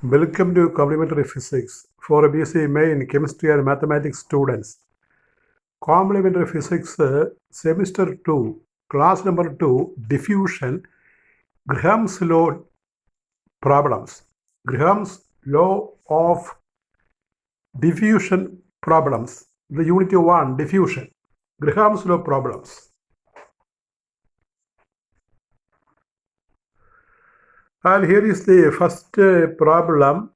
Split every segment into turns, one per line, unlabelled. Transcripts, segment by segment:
Welcome to Complementary Physics for a BSc Main Chemistry and Mathematics students. Complementary Physics Semester 2, Class number 2, Diffusion, Graham's Law Problems. Graham's Law of Diffusion Problems. The Unit 1, Diffusion. Graham's Law Problems. And here is the first problem.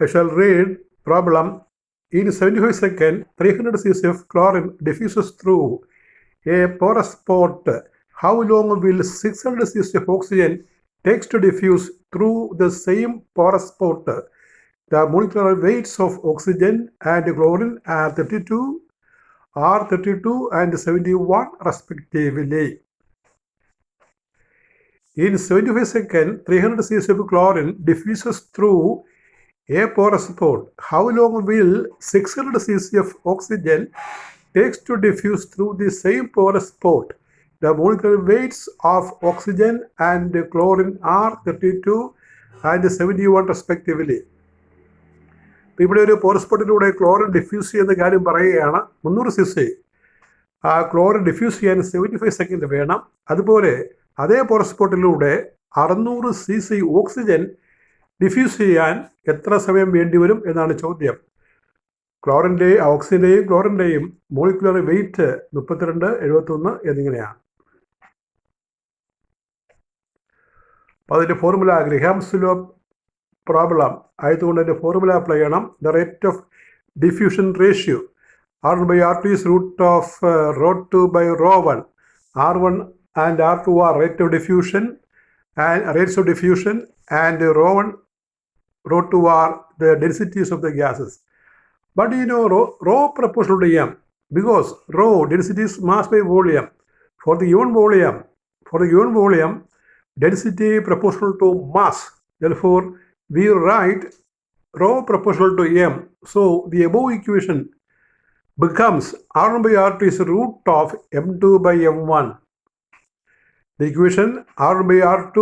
I shall read problem. In 75 seconds, 300 cc of chlorine diffuses through a porous spot. How long will 600 cc of oxygen takes to diffuse through the same porous spot? The molecular weights of oxygen and chlorine are 32, and 71 respectively. In 75 seconds, 300 cc of chlorine diffuses through a porous spot. How long will 600 cc of oxygen takes to diffuse through the same porous spot? The molecular weights of oxygen and chlorine are 32 and 71 respectively. ഇവിടെ ഒരു porous സ്പോട്ടിലൂടെ chlorine diffuse ചെയ്യുന്ന കാര്യം പറയുകയാണ്. 300 cc ആ chlorine diffuse ചെയ്യാൻ 75 second വേണം. അതുപോലെ അതേ പോറസ് സ്പോട്ടിലൂടെ 600 cc ഓക്സിജൻ ഡിഫ്യൂസ് ചെയ്യാൻ എത്ര സമയം വേണ്ടിവരും എന്നാണ് ചോദ്യം. ഓക്സിജൻ്റെയും ക്ലോറിൻ്റെയും മോളിക്കുലർ വെയിറ്റ് 32, 71 എന്നിങ്ങനെയാണ്. അപ്പോൾ അതിൻ്റെ ഫോർമുല ഗ്രഹാംസ് ലോ പ്രോബ്ലം ആയതുകൊണ്ട് അതിൻ്റെ ഫോർമുല അപ്ലൈ ചെയ്യണം. The rate of diffusion ratio R1/R2 is root of ρ2 by ρ1. R1 and R2 are rates of diffusion, and ρ1, ρ2 are the densities of the gases. But you know rho proportional to m, because rho density is mass by volume. For the given volume, density proportional to mass. Therefore, we write rho proportional to m. So the above equation becomes R1/R2 is root of m2 by m1. The equation R1/R2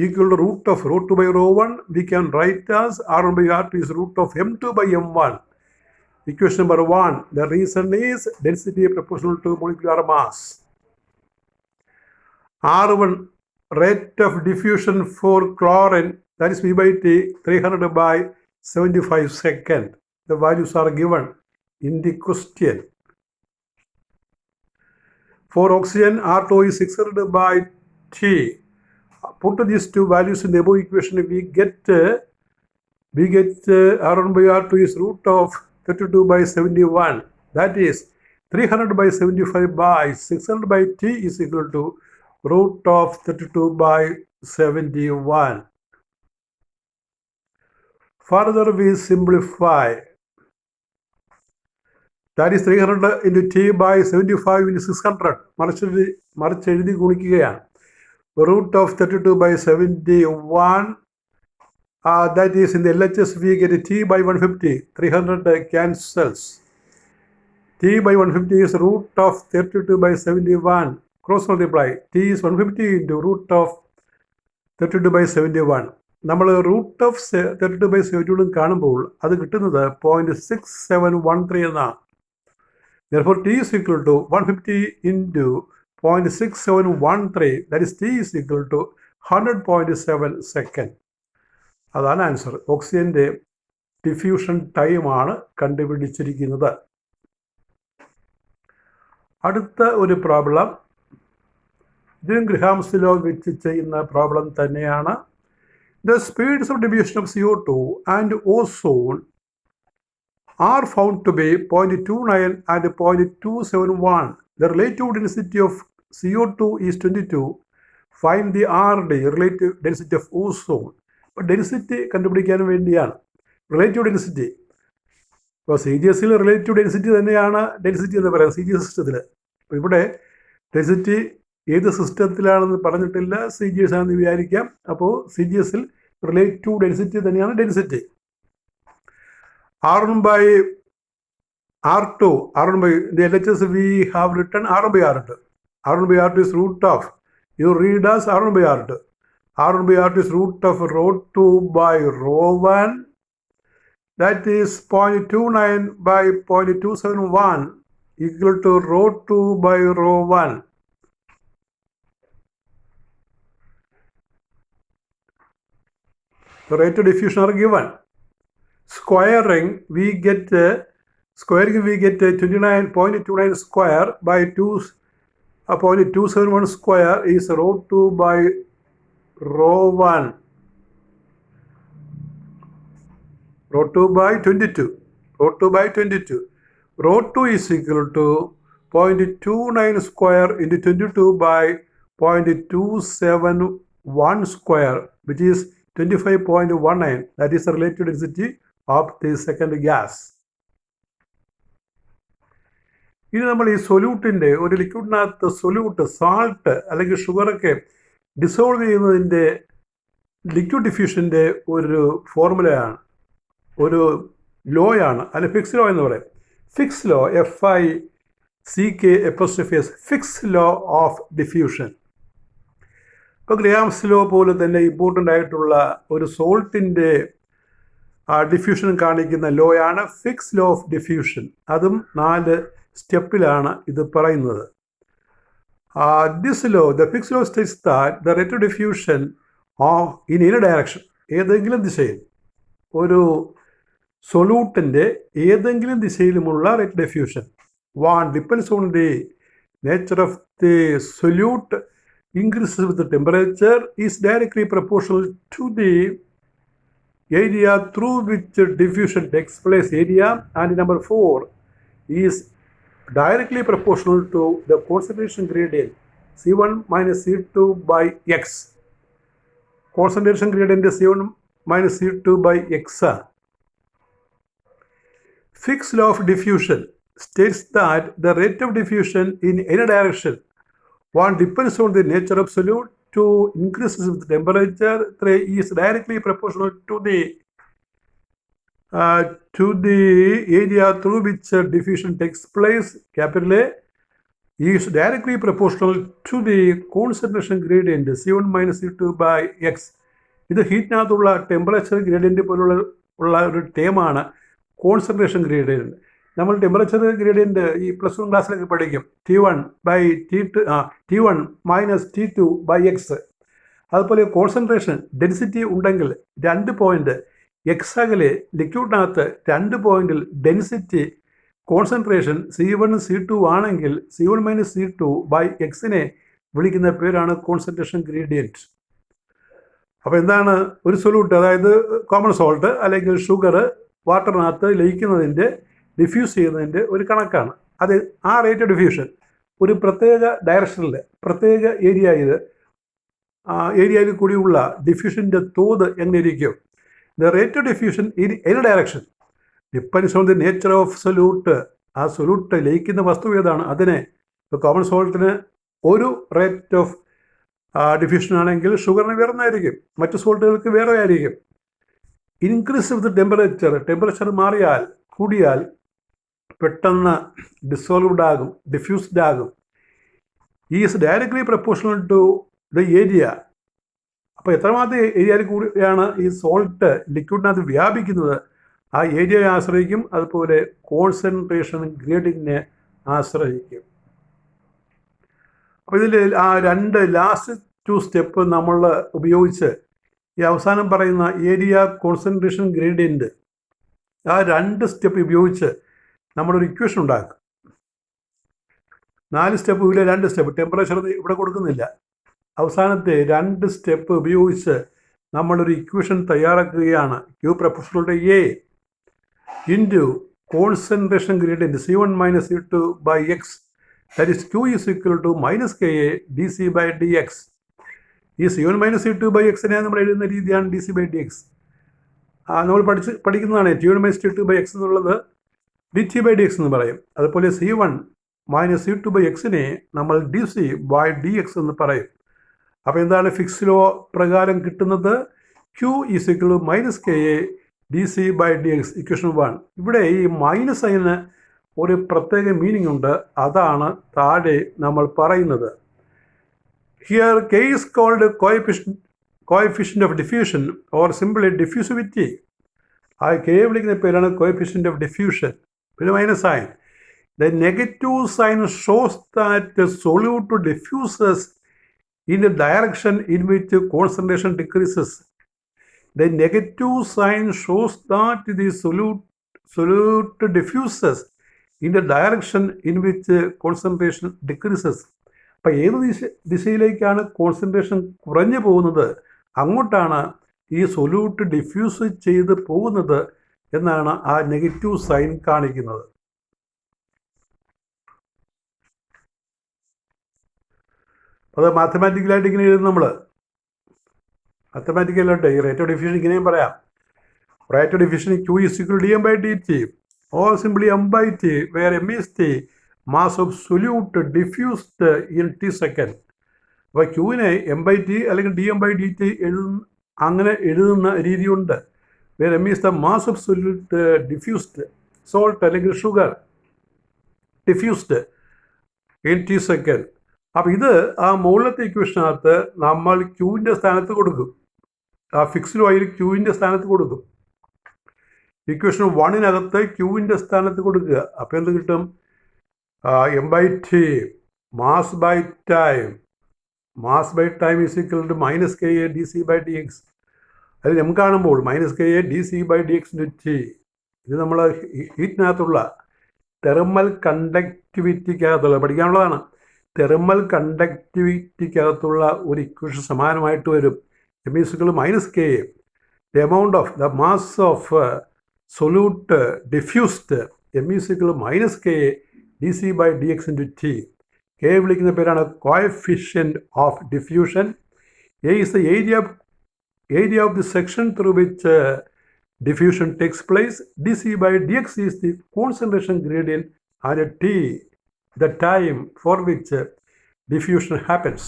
equal to root of ρ2 by ρ1, we can write as R1/R2 is root of m2 by m1. Equation number 1. The reason is density proportional to molecular mass. R1 rate of diffusion for chlorine, that is V by T, 300 by 75 seconds. The values are given in the question. For oxygen, R2 is 600 by T. Put these two values in the above equation, we get R1/R2 is root of 32 by 71. That is 300 by 75 by 600 by T is equal to root of 32 by 71. Further we simplify. That is 300 into T by 75 into 600. മറിച്ച് എഴുതി ഗുണിക്കുകയാണ്. Root of 32 by 71. That is in the LHS we get T by 150. 300 cancels. T by 150 is root of 32 by 71. Cross multiply. T is 150 into root of 32 by 71. നമ്മൾ root of 32 by 71 കാണുമ്പോൾ അത് കിട്ടുന്നത് 0.6713 എന്നാണ്. Therefore, T is equal to 150 into 0.6713. That is T is equal to 100.7 seconds. അതാണ് answer. ഓക്സിജൻ്റെ diffusion ടൈമാണ് കണ്ടുപിടിച്ചിരിക്കുന്നത്. അടുത്ത ഒരു പ്രോബ്ലം, ഇതിനും ഗ്രഹാംസ് ലോ വെച്ച് ചെയ്യുന്ന പ്രോബ്ലം തന്നെയാണ്. The speeds of diffusion of CO2 and ozone are found to be 0.29 and 0.271. The relative density of CO2 is 22. Find the RD, relative density of ozone. അപ്പോൾ density കണ്ടുപിടിക്കാൻ വേണ്ടിയാണ് റിലേറ്റീവ് ഡെൻസിറ്റി. ഇപ്പോൾ CGS relative density തന്നെയാണ് density എന്ന് പറയുന്നത് CGS സിസ്റ്റത്തിൽ. അപ്പോൾ ഇവിടെ ഡെൻസിറ്റി ഏത് സിസ്റ്റത്തിലാണെന്ന് പറഞ്ഞിട്ടില്ല, CGS ആണെന്ന് വിചാരിക്കാം. അപ്പോൾ CGS റിലേറ്റീവ് ഡെൻസിറ്റി തന്നെയാണ് density. R1/R2, the LHS we have written R1/R2. R1/R2 is root of, you read as R1/R2. R1 by R2 is root of rho 2 by rho 1. That is 0.29 by 0.271 equal to rho 2 by rho 1. The rate of diffusion are given. Squaring we get 29.29 square by 0.271 square is rho 2 by rho 1. Rho 2 by 22. Rho 2 by 22. Rho 2 is equal to 0.29 square into 22 by 0.271 square, which is 25.19. That is the relative density of the second gas. ഇനി നമ്മൾ ഈ സൊല്യൂട്ടിൻ്റെ ഒരു ലിക്വിഡിനകത്ത് solute salt അല്ലെങ്കിൽ ഷുഗറൊക്കെ dissolve ചെയ്യുന്നതിൻ്റെ liquid ഡിഫ്യൂഷൻ്റെ ഒരു ഫോർമുലയാണ്, ഒരു ലോയാണ്, അല്ലെങ്കിൽ ഫിക്സ് ലോ എന്ന് പറയും. Fick's law, FICK'(S), Fick's law of diffusion. ഇപ്പോൾ ഗ്രാംസ് ലോ പോലെ തന്നെ ഇമ്പോർട്ടൻ്റ് ആയിട്ടുള്ള ഒരു സോൾട്ടിൻ്റെ ഡിഫ്യൂഷൻ കാണിക്കുന്ന ലോയാണ് ഫിക്സ് ലോ ഓഫ് ഡിഫ്യൂഷൻ. അതും 4 സ്റ്റെപ്പിലാണ് ഇത് പറയുന്നത്. This law, the Fick's law states that the rate of diffusion in any direction, ഏതെങ്കിലും ദിശയിൽ ഒരു സൊല്യൂട്ടിൻ്റെ ഏതെങ്കിലും ദിശയിലുമുള്ള rate diffusion depends on the nature of the solute increases with the temperature is directly proportional to the area through which diffusion takes place. Area, and number 4 is directly proportional to the concentration gradient C1 minus C2 by X. Concentration gradient is C1 minus C2 by X. Fick's law of diffusion states that the rate of diffusion in any direction depends on the nature of solute. 2 increases with temperature. 3 is directly proportional to the area through which diffusion takes place. Capital A is directly proportional to the concentration gradient C1 minus C2 by X. ഇത് ഹീറ്റിനകത്തുള്ള temperature gradient പോലുള്ള ഒരു ടേമാണ് concentration gradient. നമ്മൾ temperature gradient ഈ +1 ക്ലാസ്സിലൊക്കെ പഠിക്കും. T1 minus T2 by X. അതുപോലെ concentration density ഉണ്ടെങ്കിൽ 2 പോയിൻ്റ് എക്സ് അകലെ ലിക്വിഡിനകത്ത് 2 പോയിന്റിൽ ഡെൻസിറ്റി കോൺസെൻട്രേഷൻ C1 C2 ആണെങ്കിൽ C1 മൈനസ് C2 ബൈ എക്സിനെ വിളിക്കുന്ന പേരാണ് കോൺസെൻട്രേഷൻ ഗ്രേഡിയൻറ്റ്. അപ്പോൾ എന്താണ് ഒരു സൊല്യൂട്ട്, അതായത് കോമൺ സോൾട്ട് അല്ലെങ്കിൽ ഷുഗർ വാട്ടറിനകത്ത് ലയിക്കുന്നതിൻ്റെ ഡിഫ്യൂസ് ചെയ്യുന്നതിൻ്റെ ഒരു കണക്കാണ് അത്. ആ റേറ്റ് ഓഫ് ഡിഫ്യൂഷൻ ഒരു പ്രത്യേക ഡയറക്ഷനിൽ പ്രത്യേക ഏരിയയിൽ കൂടിയുള്ള ഡിഫ്യൂഷൻ്റെ തോത് എങ്ങനെ ഇരിക്കും? The rate of diffusion in any direction depends on the nature of solute. ആ സൊല്യൂട്ട് ലയിക്കുന്ന വസ്തു ഏതാണ് അതിനെ. ഇപ്പോൾ കോമൺ സോൾട്ടിന് ഒരു റേറ്റ് ഓഫ് ഡിഫ്യൂഷൻ ആണെങ്കിൽ ഷുഗറിന് വേറെ ഒന്നായിരിക്കും, മറ്റു സോൾട്ടുകൾക്ക് വേറെ ആയിരിക്കും. ഇൻക്രീസ് വിത്ത് ടെമ്പറേച്ചർ മാറിയാൽ കൂടിയാൽ പെട്ടെന്ന് ഡിസോൾവ്ഡ് ആകും, ഡിഫ്യൂസ്ഡ് ആകും. Is directly proportional to the area. അപ്പോൾ എത്രമാത്രം ഏരിയയിൽ കൂടിയാണ് ഈ സോൾട്ട് ലിക്വിഡിനകത്ത് വ്യാപിക്കുന്നത് ആ ഏരിയയെ ആശ്രയിക്കും. അതുപോലെ കോൺസെൻട്രേഷൻ ഗ്രേഡിങ്ങിനെ ആശ്രയിക്കും. അപ്പോൾ ഇതിൽ ആ 2 ലാസ്റ്റ് 2 സ്റ്റെപ്പ് നമ്മൾ ഉപയോഗിച്ച് ഈ അവസാനം പറയുന്ന ഏരിയ കോൺസെൻട്രേഷൻ ഗ്രേഡിയൻറ്റ് ആ 2 സ്റ്റെപ്പ് ഉപയോഗിച്ച് നമ്മളൊരു ഇക്വേഷൻ ഉണ്ടാക്കും. 4 സ്റ്റെപ്പ് ഇല്ല, 2 സ്റ്റെപ്പ്. ടെമ്പറേച്ചർ ഇവിടെ കൊടുക്കുന്നില്ല. അവസാനത്തെ 2 സ്റ്റെപ്പ് ഉപയോഗിച്ച് നമ്മളൊരു ഇക്വേഷൻ തയ്യാറാക്കുകയാണ്. Q proportional to A into concentration gradient C1 minus C2 by X. That is Q is equal to -KA dC by dx. ഈ C1 മൈനസ് C2 ബൈ എക്സിനെ നമ്മൾ എഴുതുന്ന രീതിയാണ് dC ബൈ dx. നമ്മൾ പഠിക്കുന്നതാണ് T1 minus T2 by X എന്നുള്ളത് dt by dx എന്ന് പറയും. അതുപോലെ C1 മൈനസ് C2 ബൈ എക്സിനെ നമ്മൾ dC ബൈ dx എന്ന് പറയും. അപ്പോൾ എന്താണ് ഫിക്സ് ലോ പ്രകാരം കിട്ടുന്നത്? Q is equal to -KA dC by dx, equation 1. ഇവിടെ ഈ മൈനസ് സൈന് ഒരു പ്രത്യേക മീനിങ് ഉണ്ട്, അതാണ് താഴെ നമ്മൾ പറയുന്നത്. Here K is called coefficient coefficient of diffusion or simply diffusivity. ആ കെ വിളിക്കുന്ന പേരാണ് കോഎഫിഷ്യൻ്റ് ഓഫ് ഡിഫ്യൂഷൻ. പിന്നെ minus sign. The negative sign shows that solute diffuses in the direction in which concentration decreases. The negative sign shows that the solute diffuses in the direction in which concentration decreases. അപ്പം ഏത് ദിശയിലേക്കാണ് concentration കുറഞ്ഞു പോകുന്നത് അങ്ങോട്ടാണ് ഈ solute diffuse ചെയ്ത് പോകുന്നത് എന്നാണ് ആ നെഗറ്റീവ് സൈൻ കാണിക്കുന്നത്. അത് മാത്തമാറ്റിക്കലായിട്ട് ഇങ്ങനെ എഴുതും നമ്മൾ. മാത്തമാറ്റിക്കലായിട്ട് ഈ റേറ്റ് ഓഫ് ഡിഫ്യൂഷൻ ഇങ്ങനെയും പറയാം. Rate of diffusion Q = dm/dt or simply m/t where m is the mass of solute diffused in t second. അപ്പോൾ Qനെ m/t അല്ലെങ്കിൽ dm/dt അങ്ങനെ എഴുതുന്ന രീതിയുണ്ട്. where m is the mass of solute diffused, salt അല്ലെങ്കിൽ sugar diffused in t second. അപ്പം ഇത് ആ മുകളിലത്തെ ഇക്വേഷനകത്ത് നമ്മൾ ക്യൂവിൻ്റെ സ്ഥാനത്ത് കൊടുക്കും. ആ ഫിക്സ്ഡ് വാല്യൂ ക്യൂവിൻ്റെ സ്ഥാനത്ത് കൊടുക്കും. ഇക്വേഷൻ 1-നകത്ത് ക്യൂവിൻ്റെ സ്ഥാനത്ത് കൊടുക്കുക. അപ്പോൾ എന്ത് കിട്ടും? m/t mass by time. Mass by time is equal to -Ka dc/dx. അതിൽ m കാണുമ്പോൾ -Ka dc/dx/t. ഇത് നമ്മൾ ഹീറ്റിനകത്തുള്ള തെർമൽ കണ്ടക്ടിവിറ്റിക്കകത്തുള്ള പഠിക്കാനുള്ളതാണ്. തെർമൽ കണ്ടക്ടിവിറ്റിക്കകത്തുള്ള ഒരു ഇക്വേഷൻ സമാനമായിട്ട് വരും. m = -Ka. The amount of the mass of solute diffused m = -Ka dc/dx/t. K വിളിക്കുന്ന പേരാണ് coefficient of diffusion. A is the area of the section through which diffusion takes place. dc/dx is the concentration gradient and T the time for which diffusion happens.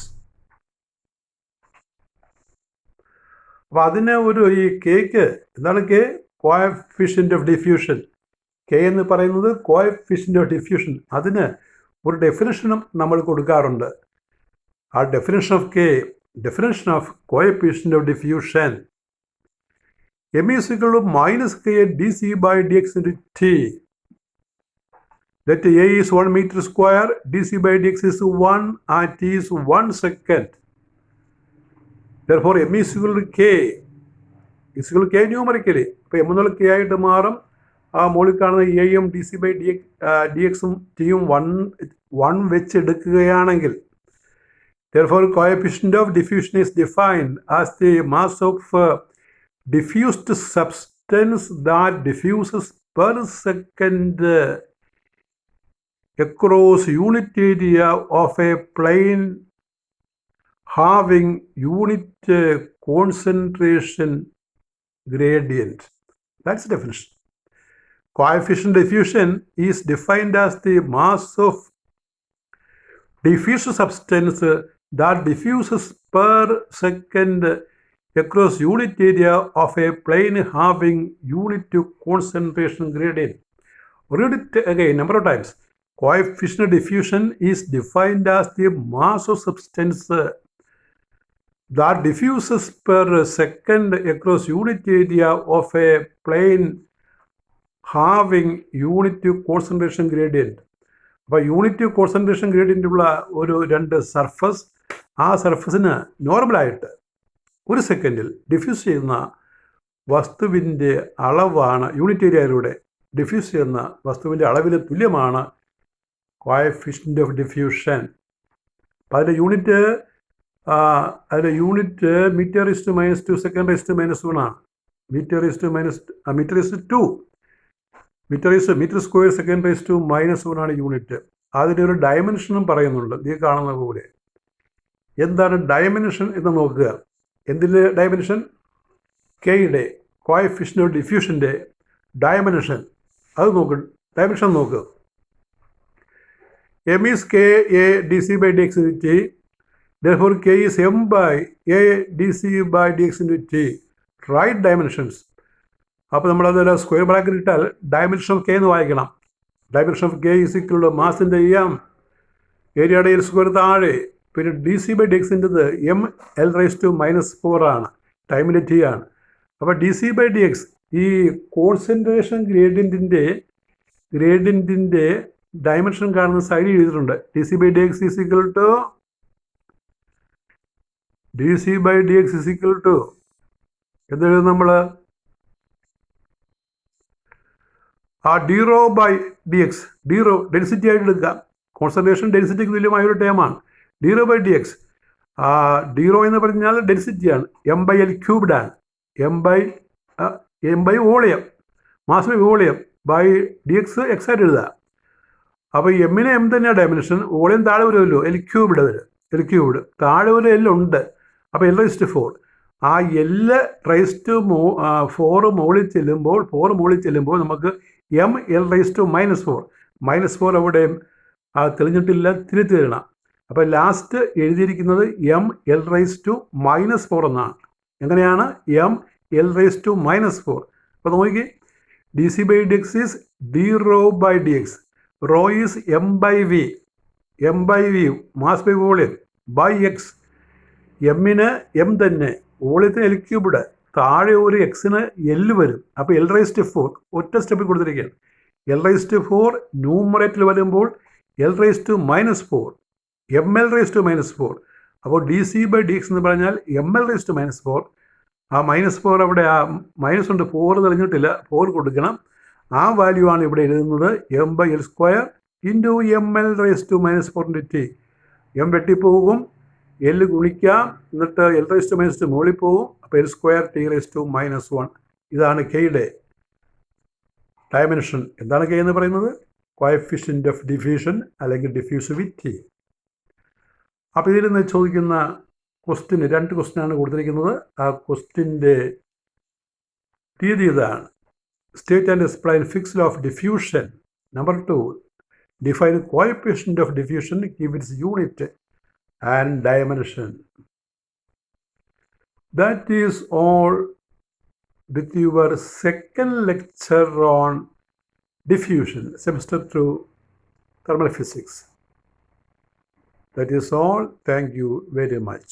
അപ്പോൾ അതിന് ഈ cake എന്താണ്? K coefficient of diffusion. K എന്ന് പറയുന്നത് coefficient of diffusion. അതിന് ഒരു ഡെഫിനിഷനും നമ്മൾ കൊടുക്കാറുണ്ട്. ആ definition of coefficient of diffusion m = -Ka dc/dx/t. Let A is 1 meter square, dc/dx is 1 and t is 1 second. Therefore, m = K. K numerically. അപ്പോൾ m എന്നുള്ള K ആയിട്ട് മാറും. ആ മുകളിൽ കാണുന്ന എയും dc/dxും ടിയും 1 വെച്ച് എടുക്കുകയാണെങ്കിൽ therefore coefficient of diffusion is defined as the mass of diffused substance that diffuses per second across unit area of a plane having unit concentration gradient. That's the definition. Coefficient diffusion is defined as the mass of diffused substance that diffuses per second across unit area of a plane having unit concentration gradient. Read it again number of times. Coefficient of diffusion is defined as the mass of substance that diffuses per second across unit area of a plane having unit concentration gradient. അപ്പോൾ unit concentration gradient ഉള്ള ഒരു 2 surface, ആ സർഫസിന് നോർമലായിട്ട് 1 സെക്കൻഡിൽ diffuse ചെയ്യുന്ന വസ്തുവിൻ്റെ അളവാണ്, unit ഏരിയയിലൂടെ diffuse ചെയ്യുന്ന വസ്തുവിൻ്റെ അളവിന് തുല്യമാണ് കോഎഫിഷ്യൻ്റ് ഓഫ് ഡിഫ്യൂഷൻ. അപ്പോൾ അതിൻ്റെ യൂണിറ്റ് m/2 (second⁻²) ആണ്. മീറ്റർ സ്ക്വയർ (second⁻² ആണ് യൂണിറ്റ്. അതിൻ്റെ ഒരു ഡയമെൻഷനും പറയുന്നുണ്ട് ഈ കാണുന്ന പോലെ. എന്താണ് ഡയമെൻഷൻ എന്ന് നോക്കുക. എന്തിൻ്റെ ഡയമെൻഷൻ? കെയുടെ കോഎഫിഷ്യൻ്റ് ഓഫ് ഡിഫ്യൂഷൻ്റെ ഡയമെൻഷൻ. അത് ഡയമെൻഷൻ നോക്കുക. m is Ka dc/dx/t. Therefore, K is m/a dc/dx/t. Right dimensions. അപ്പോൾ നമ്മളത് സ്ക്വയർ ബ്രാക്കറ്റ് ഇട്ടാൽ ഡയമെൻഷൻ ഓഫ് കെ എന്ന് വായിക്കണം. Dimension of K is equal to മാസിൻ്റെ m, ഏരിയയുടെ സ്ക്വയർ താഴെ, പിന്നെ ഡി സി ബൈ ഡി എക്സിൻ്റെത് എം എൽ റൈസ് ടു -4 ആണ്, ടൈമിൻ്റെ ടി ആണ്. അപ്പോൾ D C by D X ഈ കോൺസെൻട്രേഷൻ ഗ്രേഡിയൻറ്റിൻ്റെ ഡയമെൻഷൻ കാണുന്ന സൈഡിൽ എഴുതിയിട്ടുണ്ട്. D C by D X is equal to എന്തെഴുതും നമ്മൾ? ആ D rho by D X, D rho density ആയിട്ട് എടുക്കാം. കോൺസെൻട്രേഷൻ ഡെൻസിറ്റിക്ക് തുല്യമായ ഒരു ടേമാണ് D rho by D X. D rho എന്ന് പറഞ്ഞാൽ ഡെൻസിറ്റിയാണ്, എം ബൈ എൽ ക്യൂബ്ഡ് ആണ്. M by volume, mass by volume by D X ആയിട്ട് എഴുതുക. അപ്പോൾ എമ്മിന് എം തന്നെയാണ് ഡയമെൻഷൻ, വോളിയം താഴെ വരുമല്ലോ, എൽ ക്യൂബ്ഡ് താഴെ ഒരു എൽ ഉണ്ട്. അപ്പോൾ എൽ റൈസ് ടു 4, ആ എൽ റൈസ് ടു 4 മുകളിൽ ചെല്ലുമ്പോൾ നമുക്ക് എം എൽ റൈസ് ടു -4 അവിടെ തെളിഞ്ഞിട്ടില്ല, തിരുത്തി തരണം. അപ്പോൾ ലാസ്റ്റ് എഴുതിയിരിക്കുന്നത് എം എൽ റൈസ് ടു -4 എന്നാണ്. എങ്ങനെയാണ്? M L raise to -4. അപ്പോൾ നോക്കി, D C by D X is D rho by D X. Rho is M by V mass by volume by X. എമ്മിന് എം തന്നെ, വോളിയത്തിന് L cubed, താഴെ ഒരു എക്സിന് എൽ വരും. അപ്പോൾ എൽ റൈസ് ടു 4 ഒറ്റ സ്റ്റെപ്പിൽ കൊടുത്തിരിക്കുകയാണ്. എൽ റൈസ് ടു 4 ന്യൂമറേറ്ററിൽ വരുമ്പോൾ L raise to -4, M L raise to -4. അപ്പോൾ D C by D X എന്ന് പറഞ്ഞാൽ എം എൽ റൈസ് ടു -4. ആ -4 അവിടെ ആ മൈനസ് ഉണ്ട്, 4 തെളിഞ്ഞിട്ടില്ല, 4 കൊടുക്കണം. ആ വാല്യൂ ആണ് ഇവിടെ എഴുതുന്നത്, M by L square into M L raise to -4 T. M വെട്ടിപ്പോകും, എൽ ഗുണിക്കാം, എന്നിട്ട് എൽ റൈസ് ടു -2 മുകളിൽ പോകും. അപ്പോൾ L square T raise to -1. ഇതാണ് കെയുടെ ഡയമെൻഷൻ. എന്താണ് കെ എന്ന് പറയുന്നത്? കോഎഫിഷ്യൻ്റ് ഓഫ് ഡിഫ്യൂഷൻ അല്ലെങ്കിൽ ഡിഫ്യൂസിവിറ്റി. അപ്പോൾ ഇതിൽ നിന്ന് ചോദിക്കുന്ന ക്വസ്റ്റ്യന് 2 ക്വസ്റ്റ്യനാണ് കൊടുത്തിരിക്കുന്നത്. ആ ക്വസ്റ്റ്യൻ്റെ രീതി ഇതാണ്: state and explain fix law of diffusion. Number 2, define coefficient of diffusion, give it's unit and dimension. That is all with your second lecture on diffusion, semester 2 thermal physics. That is all. Thank you very much.